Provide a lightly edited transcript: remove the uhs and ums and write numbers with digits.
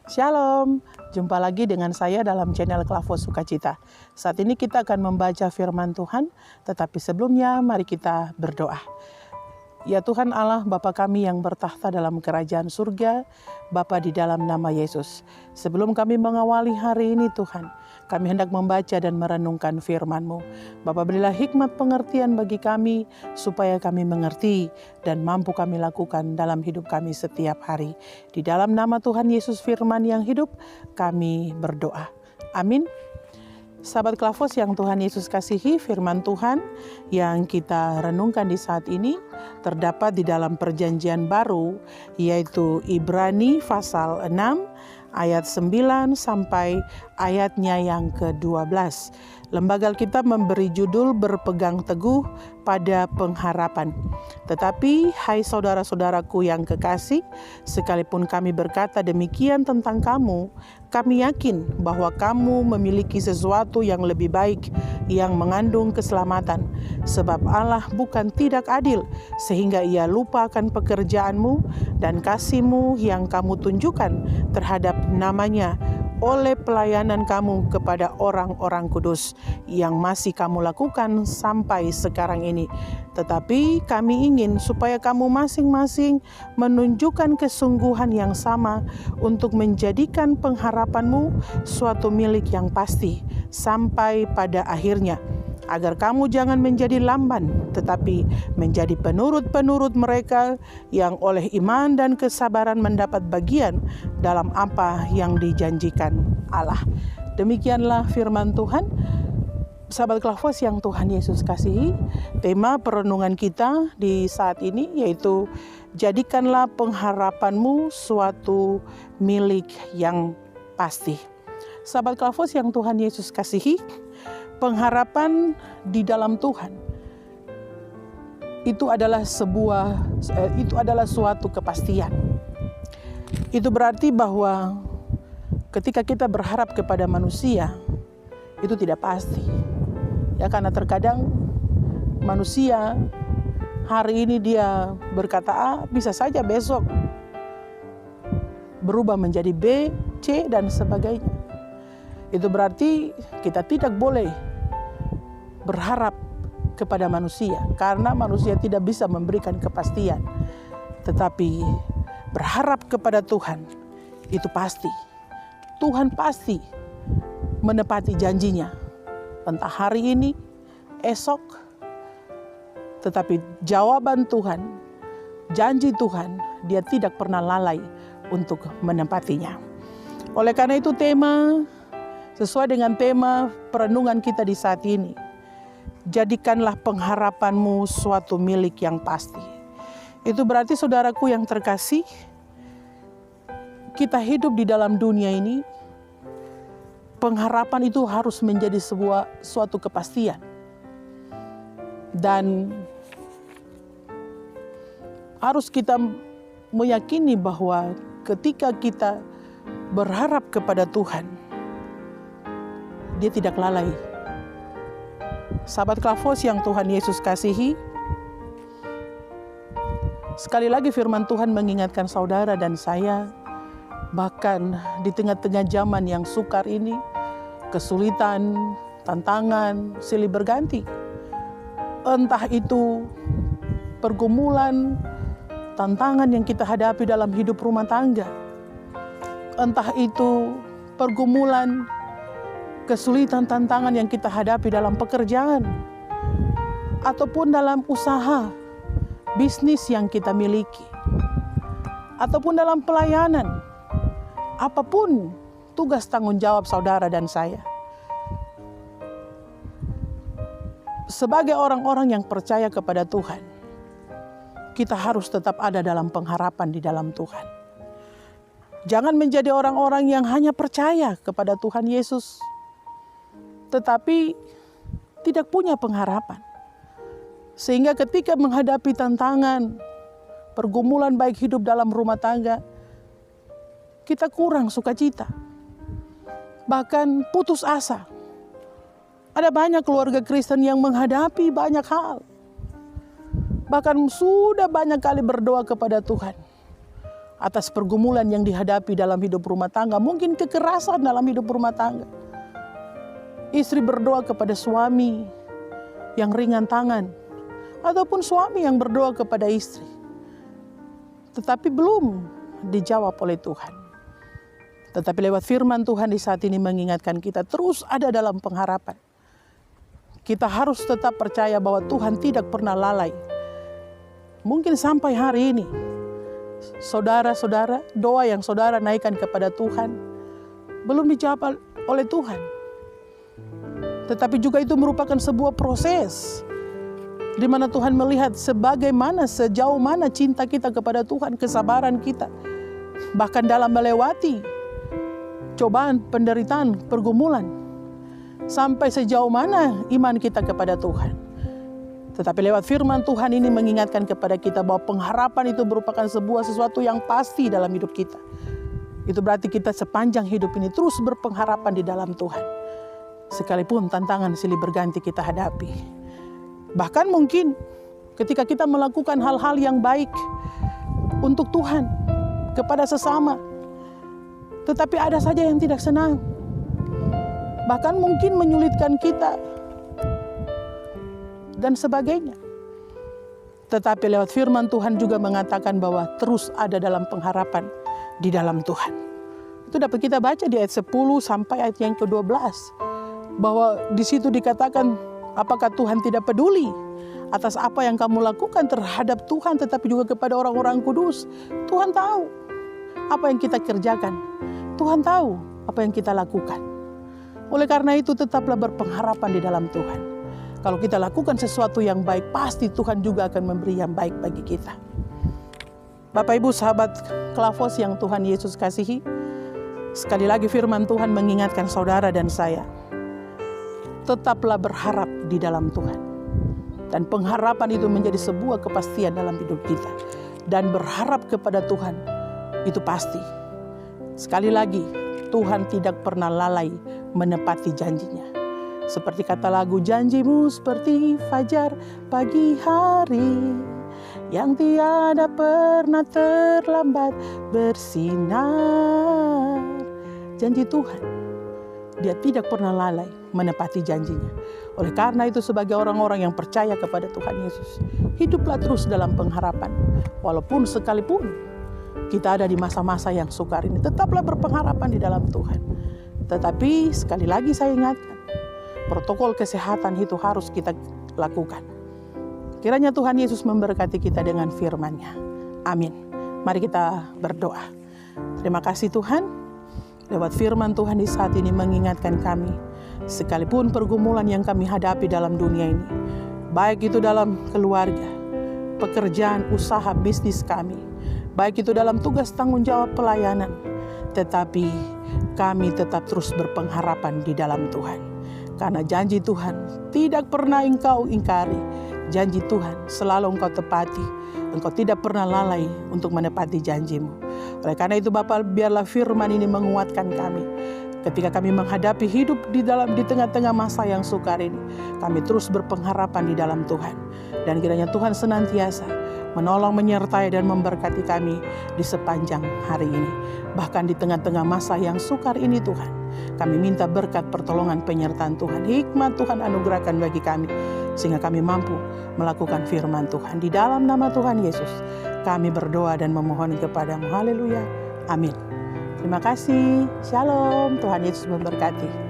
Shalom, jumpa lagi dengan saya dalam channel Klavos Sukacita. Saat ini kita akan membaca firman Tuhan, tetapi sebelumnya mari kita berdoa. Ya Tuhan Allah, Bapa kami yang bertahta dalam kerajaan surga, Bapa di dalam nama Yesus. Sebelum kami mengawali hari ini Tuhan, kami hendak membaca dan merenungkan firman-Mu. Bapa berilah hikmat pengertian bagi kami, supaya kami mengerti dan mampu kami lakukan dalam hidup kami setiap hari. Di dalam nama Tuhan Yesus firman yang hidup, kami berdoa. Amin. Sahabat Klavos yang Tuhan Yesus kasihi, firman Tuhan yang kita renungkan di saat ini terdapat di dalam perjanjian baru, yaitu Ibrani pasal 6 ayat 9 sampai ayatnya yang ke-12. Lembaga Alkitab memberi judul berpegang teguh pada pengharapan. Tetapi hai saudara-saudaraku yang kekasih, sekalipun kami berkata demikian tentang kamu, kami yakin bahwa kamu memiliki sesuatu yang lebih baik yang mengandung keselamatan. Sebab Allah bukan tidak adil sehingga ia lupakan pekerjaanmu dan kasih-Mu yang kamu tunjukkan terhadap namanya oleh pelayanan kamu kepada orang-orang kudus yang masih kamu lakukan sampai sekarang ini. Tetapi kami ingin supaya kamu masing-masing menunjukkan kesungguhan yang sama untuk menjadikan pengharapanmu suatu milik yang pasti sampai pada akhirnya, agar kamu jangan menjadi lamban, tetapi menjadi penurut-penurut mereka yang oleh iman dan kesabaran mendapat bagian dalam apa yang dijanjikan Allah. Demikianlah firman Tuhan. Sahabat Klavos yang Tuhan Yesus kasihi, tema perenungan kita di saat ini yaitu jadikanlah pengharapanmu suatu milik yang pasti. Sahabat Klavos yang Tuhan Yesus kasihi, pengharapan di dalam Tuhan itu adalah suatu kepastian. Itu berarti bahwa ketika kita berharap kepada manusia itu tidak pasti. Ya, karena terkadang manusia hari ini dia berkata A, bisa saja besok berubah menjadi B, C dan sebagainya. Itu berarti kita tidak boleh berharap kepada manusia karena manusia tidak bisa memberikan kepastian. Tetapi berharap kepada Tuhan itu pasti. Tuhan pasti menepati janjinya. Entah hari ini, esok, tetapi jawaban Tuhan, janji Tuhan, dia tidak pernah lalai untuk menepatinya. Oleh karena itu sesuai dengan tema perenungan kita di saat ini, jadikanlah pengharapanmu suatu milik yang pasti. Itu berarti saudaraku yang terkasih, kita hidup di dalam dunia ini, pengharapan itu harus menjadi suatu kepastian. Dan harus kita meyakini bahwa ketika kita berharap kepada Tuhan, Dia tidak lalai. Sahabat Klavos yang Tuhan Yesus kasihi, sekali lagi firman Tuhan mengingatkan saudara dan saya, bahkan di tengah-tengah zaman yang sukar ini, kesulitan, tantangan silih berganti. Entah itu pergumulan, tantangan yang kita hadapi dalam hidup rumah tangga. Entah itu pergumulan, kesulitan, tantangan yang kita hadapi dalam pekerjaan. Ataupun dalam usaha, bisnis yang kita miliki. Ataupun dalam pelayanan. Apapun tugas tanggung jawab saudara dan saya. Sebagai orang-orang yang percaya kepada Tuhan, kita harus tetap ada dalam pengharapan di dalam Tuhan. Jangan menjadi orang-orang yang hanya percaya kepada Tuhan Yesus, tetapi tidak punya pengharapan. Sehingga ketika menghadapi tantangan, pergumulan baik hidup dalam rumah tangga, kita kurang sukacita, bahkan putus asa. Ada banyak keluarga Kristen yang menghadapi banyak hal, bahkan sudah banyak kali berdoa kepada Tuhan atas pergumulan yang dihadapi dalam hidup rumah tangga, mungkin kekerasan dalam hidup rumah tangga. Istri berdoa kepada suami yang ringan tangan, ataupun suami yang berdoa kepada istri, tetapi belum dijawab oleh Tuhan. Tetapi lewat firman Tuhan di saat ini mengingatkan kita terus ada dalam pengharapan. Kita harus tetap percaya bahwa Tuhan tidak pernah lalai. Mungkin sampai hari ini, saudara-saudara, doa yang saudara naikkan kepada Tuhan belum dijawab oleh Tuhan. Tetapi juga itu merupakan sebuah proses di mana Tuhan melihat sejauh mana cinta kita kepada Tuhan, kesabaran kita. Bahkan dalam melewati cobaan, penderitaan, pergumulan, sampai sejauh mana iman kita kepada Tuhan. Tetapi lewat firman Tuhan ini mengingatkan kepada kita bahwa pengharapan itu merupakan sesuatu yang pasti dalam hidup kita. Itu berarti kita sepanjang hidup ini terus berpengharapan di dalam Tuhan. Sekalipun tantangan silih berganti kita hadapi. Bahkan mungkin ketika kita melakukan hal-hal yang baik untuk Tuhan, kepada sesama, tetapi ada saja yang tidak senang. Bahkan mungkin menyulitkan kita dan sebagainya. Tetapi lewat firman Tuhan juga mengatakan bahwa terus ada dalam pengharapan di dalam Tuhan. Itu dapat kita baca di ayat 10 sampai ayat yang ke-12. Bahwa di situ dikatakan, apakah Tuhan tidak peduli atas apa yang kamu lakukan terhadap Tuhan, tetapi juga kepada orang-orang kudus. Tuhan tahu apa yang kita kerjakan. Tuhan tahu apa yang kita lakukan. Oleh karena itu tetaplah berpengharapan di dalam Tuhan. Kalau kita lakukan sesuatu yang baik, pasti Tuhan juga akan memberi yang baik bagi kita. Bapak Ibu sahabat Klavos yang Tuhan Yesus kasihi, sekali lagi firman Tuhan mengingatkan saudara dan saya, tetaplah berharap di dalam Tuhan. Dan pengharapan itu menjadi sebuah kepastian dalam hidup kita. Dan berharap kepada Tuhan itu pasti. Sekali lagi, Tuhan tidak pernah lalai menepati janjinya. Seperti kata lagu, janjimu seperti fajar pagi hari yang tiada pernah terlambat bersinar. Janji Tuhan, Dia tidak pernah lalai menepati janjinya. Oleh karena itu sebagai orang-orang yang percaya kepada Tuhan Yesus, hiduplah terus dalam pengharapan. Walaupun sekalipun kita ada di masa-masa yang sukar ini, tetaplah berpengharapan di dalam Tuhan. Tetapi sekali lagi saya ingatkan, protokol kesehatan itu harus kita lakukan. Kiranya Tuhan Yesus memberkati kita dengan firman-Nya. Amin. Mari kita berdoa. Terima kasih Tuhan. Lewat firman Tuhan di saat ini mengingatkan kami, sekalipun pergumulan yang kami hadapi dalam dunia ini, baik itu dalam keluarga, pekerjaan, usaha, bisnis kami, baik itu dalam tugas tanggung jawab pelayanan, tetapi kami tetap terus berpengharapan di dalam Tuhan. Karena janji Tuhan tidak pernah Engkau ingkari. Janji Tuhan selalu Engkau tepati. Engkau tidak pernah lalai untuk menepati janjimu. Oleh karena itu Bapak, biarlah firman ini menguatkan kami. Ketika kami menghadapi hidup di tengah-tengah masa yang sukar ini, kami terus berpengharapan di dalam Tuhan. Dan kiranya Tuhan senantiasa menolong, menyertai dan memberkati kami di sepanjang hari ini. Bahkan di tengah-tengah masa yang sukar ini Tuhan, kami minta berkat pertolongan penyertaan Tuhan, hikmat Tuhan anugerahkan bagi kami, sehingga kami mampu melakukan firman Tuhan. Di dalam nama Tuhan Yesus, kami berdoa dan memohon kepadamu. Haleluya. Amin. Terima kasih. Shalom. Tuhan Yesus memberkati.